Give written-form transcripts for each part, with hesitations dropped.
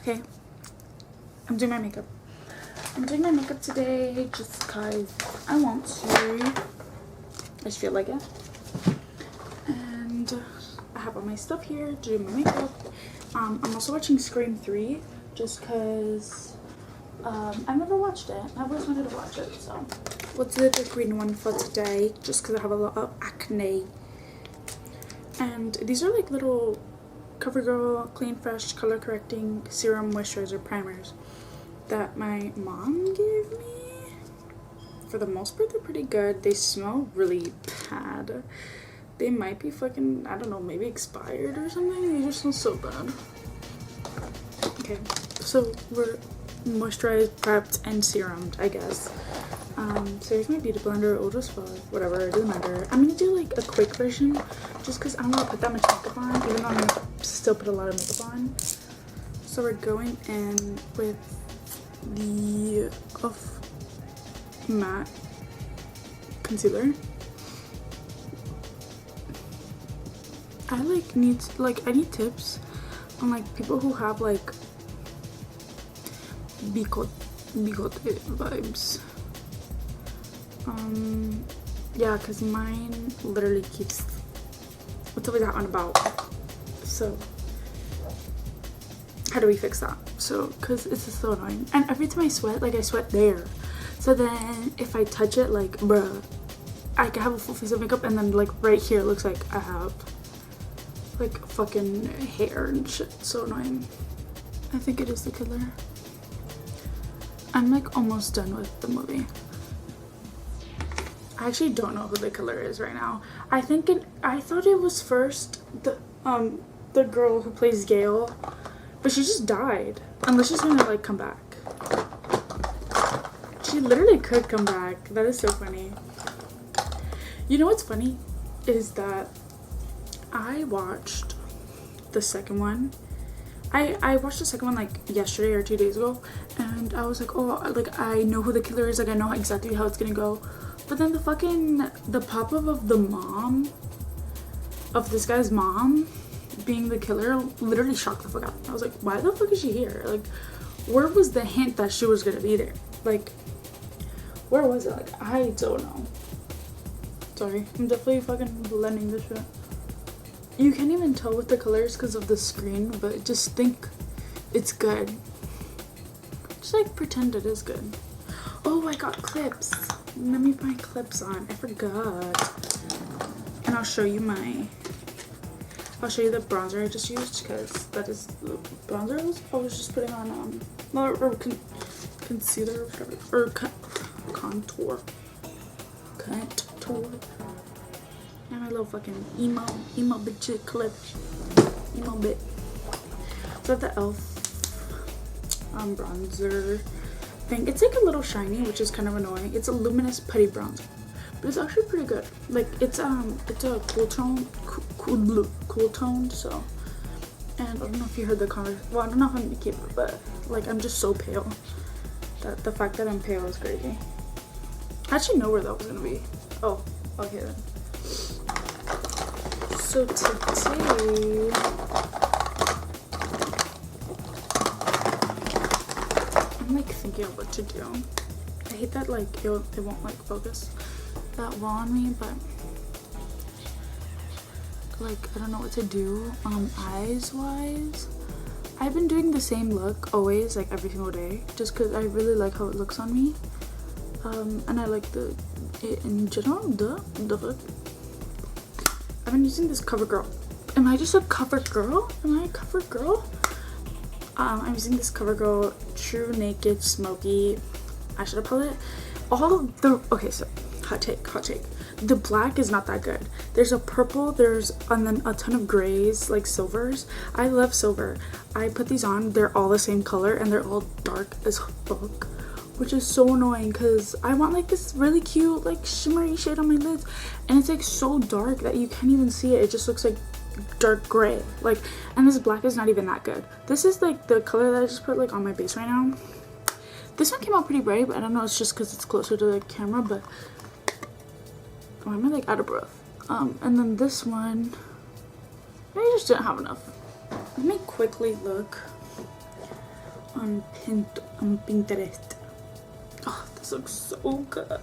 Okay, I'm doing my makeup. I'm doing my makeup today just because I want to. I just feel like it. And I have all my stuff here, doing my makeup. I'm also watching Scream 3 just because I've never watched it. I always wanted to watch it, so. We'll do the green one for today just because I have a lot of acne. And these are like little CoverGirl Clean Fresh Color Correcting Serum Moisturizer Primers that my mom gave me. For the most part, they're pretty good. They smell really bad. They might be fucking, I don't know, maybe expired or something. They just smell so bad. Okay, so we're moisturized, prepped, and serumed, I guess. So here's my beauty blender. It'll just fall, whatever, it doesn't matter. I'm gonna do like a quick version just because I don't want to put that much makeup on, even though I'm gonna still put a lot of makeup on. So we're going in with the matte concealer. I need tips on like people who have like bigote vibes. Yeah, because mine literally keeps, what's up with that one about? So how do we fix that? So because it's just so annoying, and every time I sweat, like I sweat there, so then if I touch it, like bruh, I can have a full face of makeup and then like right here it looks like I have like fucking hair and shit. So annoying. I think it is the killer. I'm like almost done with the movie. I actually don't know who the killer is right now. I thought it was first the girl who plays Gale, but she just died. Unless she's gonna like come back. She literally could come back. That is so funny. You know what's funny is that I watched the second one. I watched the second one like yesterday or 2 days ago, and I was like, oh, like I know who the killer is, like I know exactly how it's gonna go. But then the pop-up of the mom, of this guy's mom being the killer, literally shocked the fuck out. I was like, why the fuck is she here? Like, where was the hint that she was gonna be there? Like, where was it? Like, I don't know. Sorry, I'm definitely fucking blending this shit. You can't even tell with the colors because of the screen, but just think it's good. Just like pretend it is good. Oh, I got clips. Let me put my clips on. I forgot. And I'll show you the bronzer I just used, because that is the bronzer I was just putting on concealer or whatever, or contour. And my little fucking emo bitch clip. Emo bit. So I have the e.l.f. Bronzer thing. It's like a little shiny, which is kind of annoying. It's a luminous putty bronzer, but it's actually pretty good. Like it's a cool tone. So, and I don't know if you heard the conversation. Well, I don't know if I'm gonna keep it, but like I'm just so pale that the fact that I'm pale is crazy. I actually know where that was gonna be. Oh, okay then. So today I'm like thinking of what to do. I hate that like it won't like focus that well on me, but like I don't know what to do eyes wise. I've been doing the same look always, like every single day, just because I really like how it looks on me, and I like it in general. The fuck. I've been using this CoverGirl. Am I just a CoverGirl? Am I a CoverGirl? I'm using this CoverGirl True Naked Smoky eyeshadow palette. Okay, so hot take. The black is not that good. There's a purple, and then a ton of grays, like silvers. I love silver. I put these on, they're all the same color and they're all dark as fuck, which is so annoying because I want like this really cute like shimmery shade on my lids, and it's like so dark that you can't even see it. It just looks like dark gray, like, and this black is not even that good. This is like the color that I just put like on my base right now. This one came out pretty bright, but I don't know, it's just because it's closer to the camera. But why am I like out of breath? And then this one, I just didn't have enough. Let me quickly look on Pinterest. Oh, this looks so good.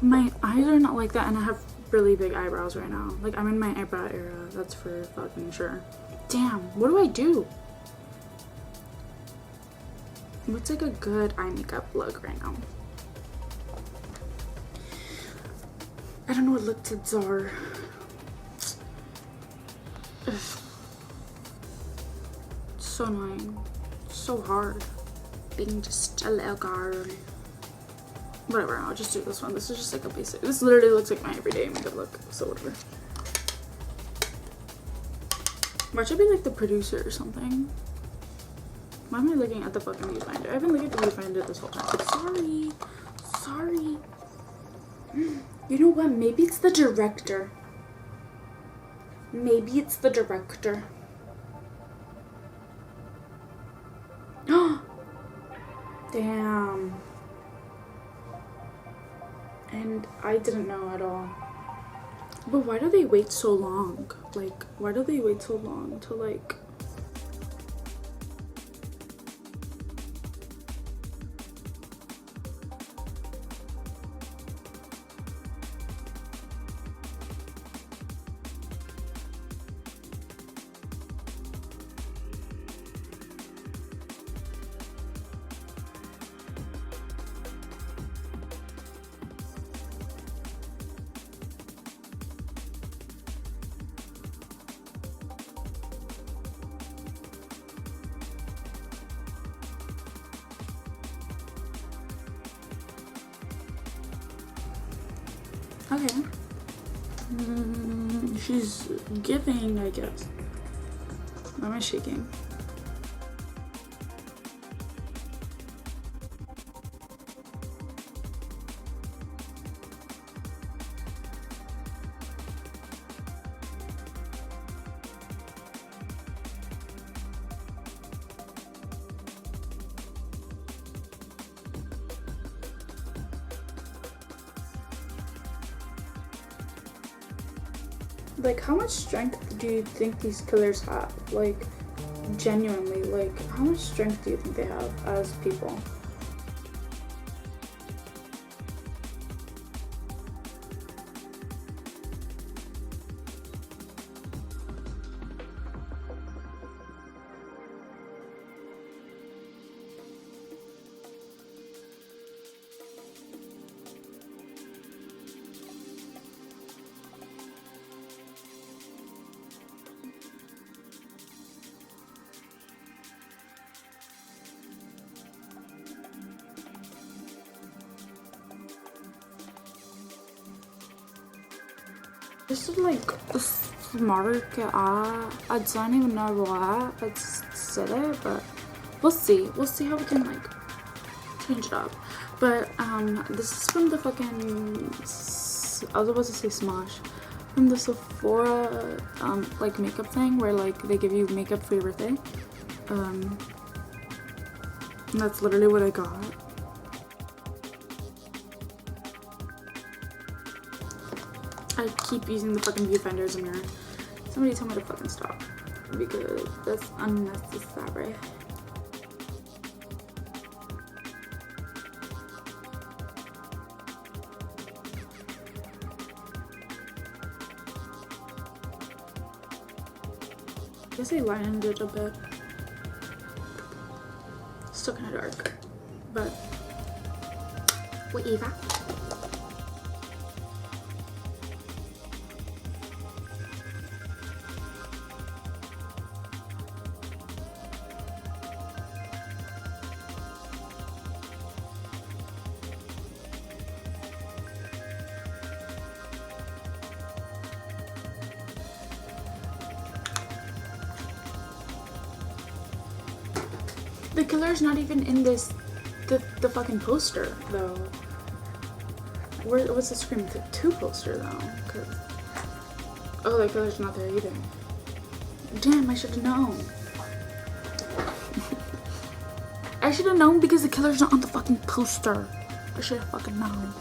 My eyes are not like that, and I have really big eyebrows right now. Like, I'm in my eyebrow era, that's for fucking sure. Damn, what do I do? What's like a good eye makeup look right now? I don't know what lip tints are. Ugh. So annoying. So hard. Being just a little girl. Whatever, I'll just do this one. This is just like a basic. This literally looks like my everyday makeup look. So whatever. Why should I be like the producer or something? Why am I looking at the fucking viewfinder? I've been looking at the viewfinder this whole time. Sorry. Sorry. You know what? Maybe it's the director. Maybe it's the director. Damn. And I didn't know at all. But why do they wait so long? Like, why do they wait so long to like... Okay. She's giving, I guess. Why am I shaking? Like, how much strength do you think these killers have? Like, genuinely, like, how much strength do you think they have as people? This is like smarter I don't even know why I said it, but we'll see. We'll see how we can like change it up. But this is from the fucking, I was about to say Smosh, from the Sephora like makeup thing where like they give you makeup for your birthday. And that's literally what I got. I keep using the fucking viewfinder as a mirror. Somebody tell me to fucking stop because that's unnecessary. I guess I lightened it a bit. Still kind of dark, but whatever. The killer's not even in this, the fucking poster though. What's the Scream 2 poster though? Cause, oh, the killer's not there either. Damn, I should have known. I should have known because the killer's not on the fucking poster. I should have fucking known.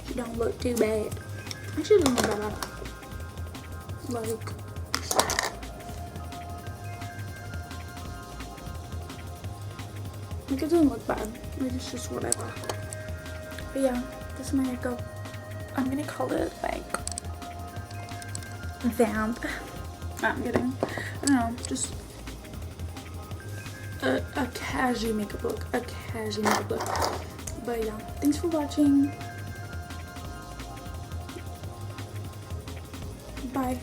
She don't look too bad. I should have known better. Like, Like, it doesn't look bad. Like, it's just whatever. But yeah, this is my makeup. I'm gonna call it like vamp. Nah, I'm kidding. I don't know, just a casual makeup look. A casual makeup look. But yeah, thanks for watching. Bye.